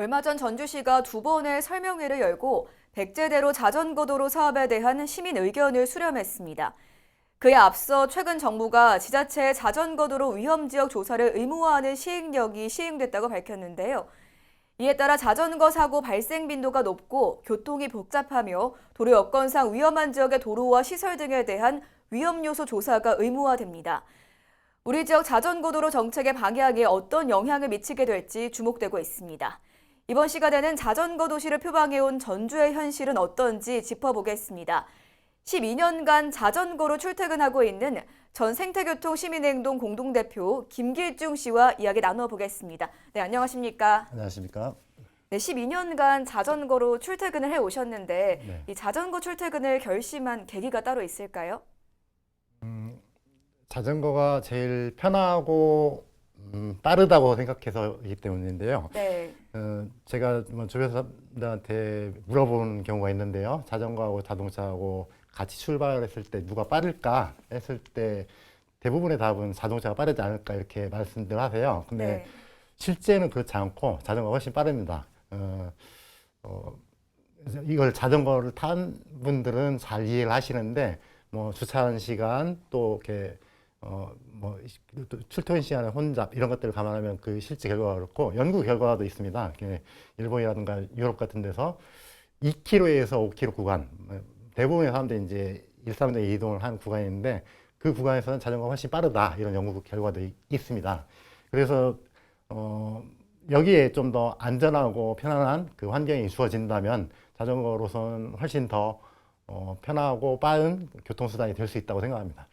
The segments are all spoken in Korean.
얼마 전 전주시가 두 번의 설명회를 열고 백제대로 자전거도로 사업에 대한 시민 의견을 수렴했습니다. 그에 앞서 최근 정부가 지자체의 자전거도로 위험지역 조사를 의무화하는 시행령이 시행됐다고 밝혔는데요. 이에 따라 자전거 사고 발생 빈도가 높고 교통이 복잡하며 도로 여건상 위험한 지역의 도로와 시설 등에 대한 위험 요소 조사가 의무화됩니다. 우리 지역 자전거도로 정책의 방향에 어떤 영향을 미치게 될지 주목되고 있습니다. 이번 시간에는 자전거 도시를 표방해온 전주의 현실은 어떤지 짚어보겠습니다. 12년간 자전거로 출퇴근하고 있는 전 생태교통 시민행동 공동대표 김길중 씨와 이야기 나눠보겠습니다. 네, 안녕하십니까? 안녕하십니까? 네, 12년간 자전거로 출퇴근을 해오셨는데 네. 이 자전거 출퇴근을 결심한 계기가 따로 있을까요? 자전거가 제일 편하고 빠르다고 생각해서이기 때문인데요. 네. 제가 뭐 주변 사람들한테 물어본 경우가 있는데요. 자전거하고 자동차하고 같이 출발했을 때 누가 빠를까 했을 때 대부분의 답은 자동차가 빠르지 않을까 이렇게 말씀들 하세요. 근데 네. 실제는 그렇지 않고 자전거가 훨씬 빠릅니다. 이걸 자전거를 탄 분들은 잘 이해를 하시는데 뭐 주차한 시간 또 이렇게 뭐 출퇴근 시간의 혼잡 이런 것들을 감안하면 그 실제 결과가 그렇고 연구 결과도 있습니다. 일본이라든가 유럽 같은 데서 2km에서 5km 구간 대부분의 사람들이 이제 일상적인 이동을 한 구간이 있는데 그 구간에서는 자전거가 훨씬 빠르다 이런 연구 결과도 있습니다. 그래서 여기에 좀 더 안전하고 편안한 그 환경이 주어진다면 자전거로서는 훨씬 더 편하고 빠른 교통수단이 될 수 있다고 생각합니다.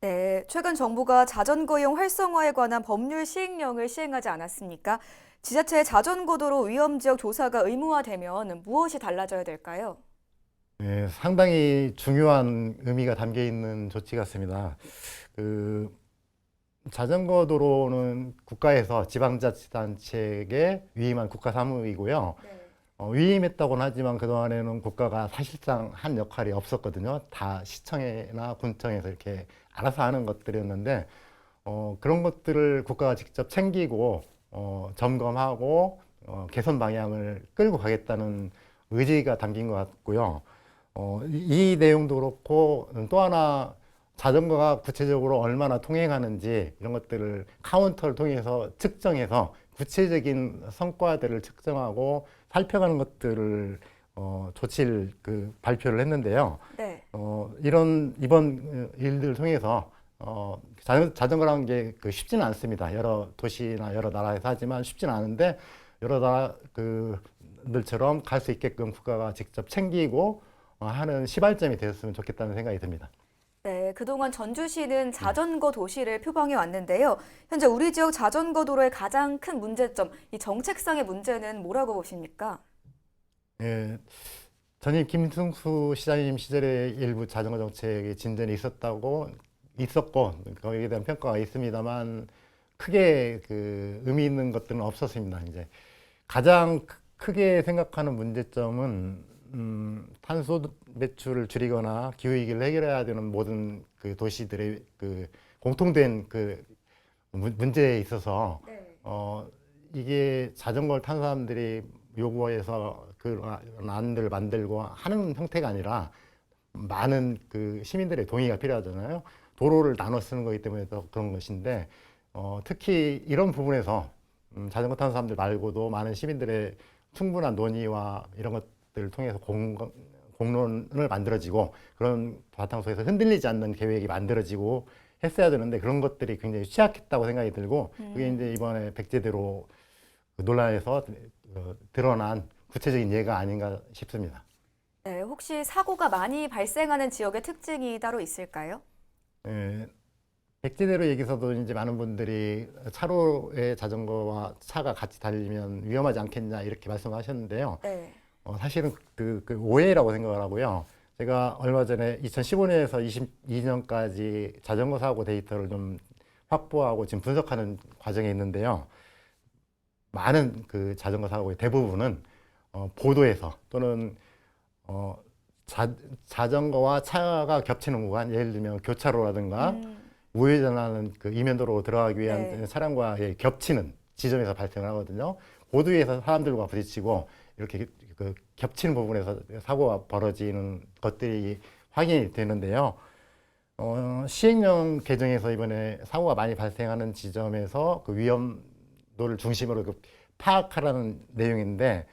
네, 최근 정부가 자전거용 활성화에 관한 법률 시행령을 시행하지 않았습니까? 지자체의 자전거도로 위험지역 조사가 의무화되면 무엇이 달라져야 될까요? 네, 상당히 중요한 의미가 담겨 있는 조치 같습니다. 그 자전거 도로는 국가에서 지방자치단체에게 위임한 국가 사무이고요. 네. 위임했다고는 하지만 그동안에는 국가가 사실상 한 역할이 없었거든요. 다 시청이나 군청에서 이렇게 알아서 하는 것들이었는데 그런 것들을 국가가 직접 챙기고 점검하고 개선 방향을 끌고 가겠다는 의지가 담긴 것 같고요. 이 내용도 그렇고 또 하나 자전거가 구체적으로 얼마나 통행하는지 이런 것들을 카운터를 통해서 측정해서 구체적인 성과들을 측정하고 살펴가는 것들을 조치를 발표를 했는데요. 네. 이번 일들을 통해서 자전거라는 게 쉽지는 않습니다. 여러 도시나 여러 나라에서 하지만 쉽지는 않은데 여러 나라들처럼 갈 수 있게끔 국가가 직접 챙기고 하는 시발점이 되었으면 좋겠다는 생각이 듭니다. 네, 그동안 전주시는 자전거 도시를 표방해 왔는데요. 현재 우리 지역 자전거 도로의 가장 큰 문제점, 이 정책상의 문제는 뭐라고 보십니까? 예, 전임 김승수 시장님 시절에 일부 자전거 정책의 진전이 있었고 거기에 대한 평가가 있습니다만 크게 의미 있는 것들은 없었습니다. 이제 가장 크게 생각하는 문제점은 탄소 배출을 줄이거나 기후 위기를 해결해야 되는 모든 도시들의 공통된 문제에 있어서 네. 이게 자전거를 탄 사람들이 요구해서 그런 안들을 만들고 하는 형태가 아니라 많은 시민들의 동의가 필요하잖아요. 도로를 나눠 쓰는 거기 때문에 더 그런 것인데 특히 이런 부분에서 자전거 타는 사람들 말고도 많은 시민들의 충분한 논의와 이런 것들을 통해서 공론을 만들어지고 그런 바탕속에서 흔들리지 않는 계획이 만들어지고 했어야 되는데 그런 것들이 굉장히 취약했다고 생각이 들고 그게 이제 이번에 백제대로 논란에서 드러난 구체적인 예가 아닌가 싶습니다. 네, 혹시 사고가 많이 발생하는 지역의 특징이 따로 있을까요? 예, 백제대로 얘기에서도 이제 많은 분들이 차로에 자전거와 차가 같이 달리면 위험하지 않겠냐 이렇게 말씀하셨는데요. 네. 사실은 그 오해라고 생각을 하고요. 제가 얼마 전에 2015년에서 22년까지 자전거 사고 데이터를 좀 확보하고 지금 분석하는 과정에 있는데요. 많은 자전거 사고의 대부분은 보도에서 또는 자전거와 차가 겹치는 구간, 예를 들면 교차로라든가 우회전하는 이면도로 들어가기 위한 네. 차량과의 겹치는 지점에서 발생을 하거든요. 보도 위에서 사람들과 부딪히고 이렇게 그 겹치는 부분에서 사고가 벌어지는 것들이 확인이 되는데요. 시행령 개정에서 이번에 사고가 많이 발생하는 지점에서 그 위험도를 중심으로 그 파악하라는 내용인데,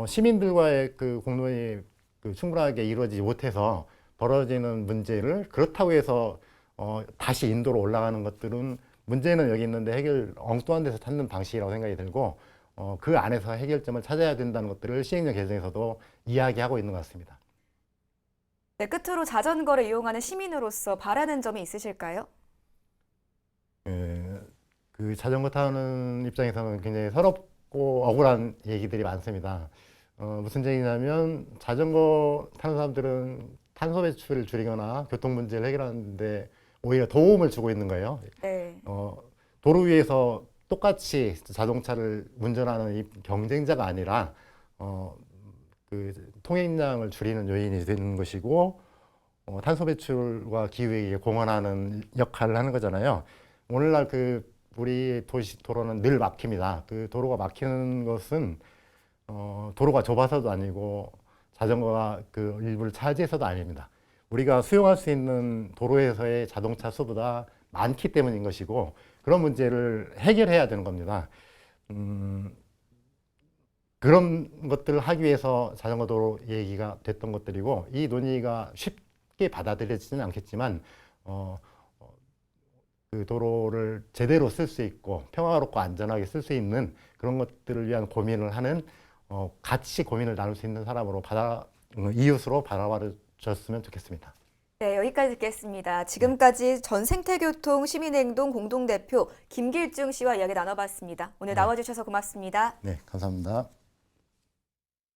시민들과의 그 공론이 그 충분하게 이루어지지 못해서 벌어지는 문제를 그렇다고 해서 다시 인도로 올라가는 것들은 문제는 여기 있는데 해결 엉뚱한 데서 찾는 방식이라고 생각이 들고, 그 안에서 해결점을 찾아야 된다는 것들을 시행령 개정에서도 이야기하고 있는 것 같습니다. 네, 끝으로 자전거를 이용하는 시민으로서 바라는 점이 있으실까요? 그 자전거 타는 입장에서는 굉장히 서럽고 억울한 얘기들이 많습니다. 무슨 얘기냐면 자전거 타는 사람들은 탄소 배출을 줄이거나 교통 문제를 해결하는데 오히려 도움을 주고 있는 거예요. 네. 도로 위에서 똑같이 자동차를 운전하는 이 경쟁자가 아니라 그 통행량을 줄이는 요인이 되는 것이고, 탄소 배출과 기후에 공헌하는 역할을 하는 거잖아요. 오늘날 그 우리 도로는 늘 막힙니다. 그 도로가 막히는 것은 도로가 좁아서도 아니고 자전거가 그 일부를 차지해서도 아닙니다. 우리가 수용할 수 있는 도로에서의 자동차 수보다 많기 때문인 것이고, 그런 문제를 해결해야 되는 겁니다. 그런 것들을 하기 위해서 자전거 도로 얘기가 됐던 것들이고, 이 논의가 쉽게 받아들여지지는 않겠지만 그 도로를 제대로 쓸 수 있고 평화롭고 안전하게 쓸 수 있는 그런 것들을 위한 고민을 하는, 같이 고민을 나눌 수 있는 사람으로 이웃으로 바라봐줬으면 좋겠습니다. 네, 여기까지 듣겠습니다. 지금까지 전생태교통 시민행동 공동대표 김길중 씨와 이야기 나눠봤습니다. 오늘 나와주셔서 고맙습니다. 네, 감사합니다.